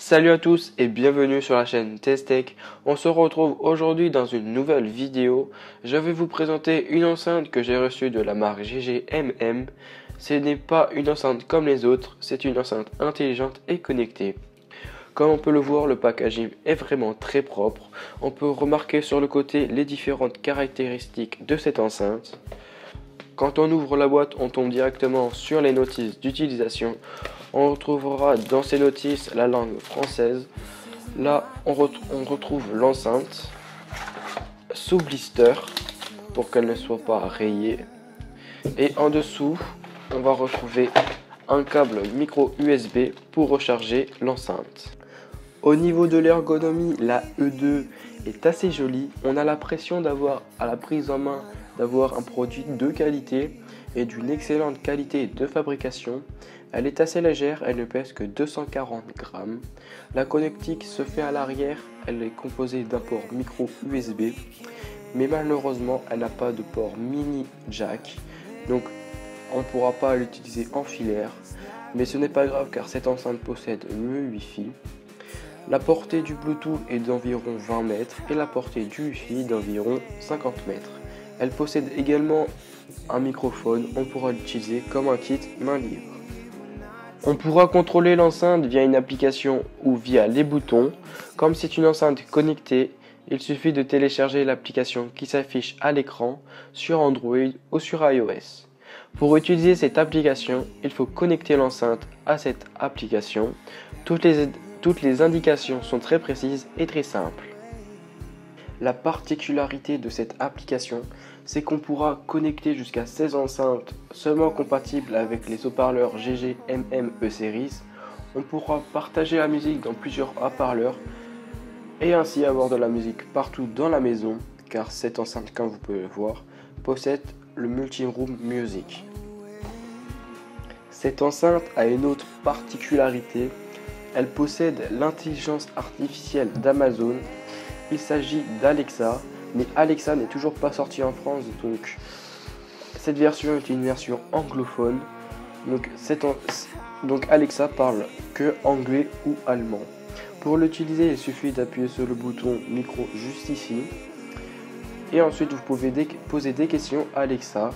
Salut à tous et bienvenue sur la chaîne Testech. On se retrouve aujourd'hui dans une nouvelle vidéo. Je vais vous présenter une enceinte que j'ai reçue de la marque GGMM. Ce n'est pas une enceinte comme les autres, c'est une enceinte intelligente et connectée. Comme on peut le voir, le packaging est vraiment très propre. On peut remarquer sur le côté les différentes caractéristiques de cette enceinte. Quand on ouvre la boîte, on tombe directement sur les notices d'utilisation. On retrouvera dans ces notices la langue française. Là, on retrouve l'enceinte sous blister pour qu'elle ne soit pas rayée. Et en dessous, on va retrouver un câble micro USB pour recharger l'enceinte. Au niveau de l'ergonomie, la E2 est assez jolie. On a l'impression d'avoir à la prise en main d'avoir un produit de qualité et d'une excellente qualité de fabrication. Elle est assez légère, elle ne pèse que 240 grammes. La connectique se fait à l'arrière, elle est composée d'un port micro USB, mais malheureusement elle n'a pas de port mini jack, donc on ne pourra pas l'utiliser en filaire, mais ce n'est pas grave car cette enceinte possède le Wi-Fi. La portée du Bluetooth est d'environ 20 mètres et la portée du Wi-Fi d'environ 50 mètres. Elle possède également un microphone, on pourra l'utiliser comme un kit main libre. On pourra contrôler l'enceinte via une application ou via les boutons. Comme c'est une enceinte connectée, il suffit de télécharger l'application qui s'affiche à l'écran sur Android ou sur iOS. Pour utiliser cette application, il faut connecter l'enceinte à cette application. Toutes les indications sont très précises et très simples. La particularité de cette application, c'est qu'on pourra connecter jusqu'à 16 enceintes seulement compatibles avec les haut-parleurs GGMM E-Series. On pourra partager la musique dans plusieurs haut-parleurs et ainsi avoir de la musique partout dans la maison, car cette enceinte, comme vous pouvez le voir, possède le Multi-Room Music. Cette enceinte a une autre particularité, elle possède l'intelligence artificielle d'Amazon. Il s'agit d'Alexa, mais Alexa n'est toujours pas sortie en France, donc cette version est une version anglophone. Donc Alexa parle que anglais ou allemand. Pour l'utiliser, il suffit d'appuyer sur le bouton micro juste ici. Et ensuite, vous pouvez poser des questions à Alexa.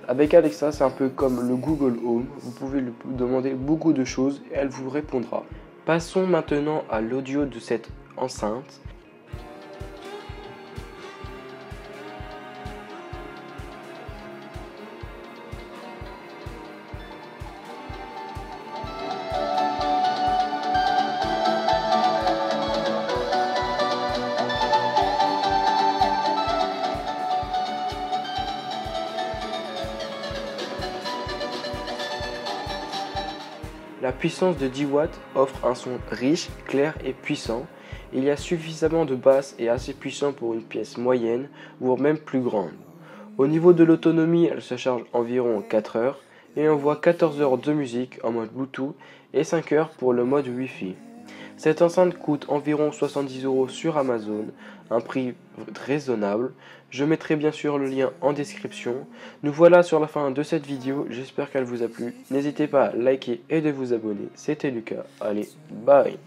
Avec Alexa, c'est un peu comme le Google Home. Vous pouvez lui demander beaucoup de choses et elle vous répondra. Passons maintenant à l'audio de cette enceinte. La puissance de 10 watts offre un son riche, clair et puissant. Il y a suffisamment de basse et assez puissant pour une pièce moyenne, voire même plus grande. Au niveau de l'autonomie, elle se charge environ en 4 heures et envoie 14 heures de musique en mode Bluetooth et 5 heures pour le mode Wi-Fi. Cette enceinte coûte environ 70 € sur Amazon, un prix raisonnable. Je mettrai bien sûr le lien en description. Nous voilà sur la fin de cette vidéo, j'espère qu'elle vous a plu. N'hésitez pas à liker et de vous abonner. C'était Lucas, allez, bye!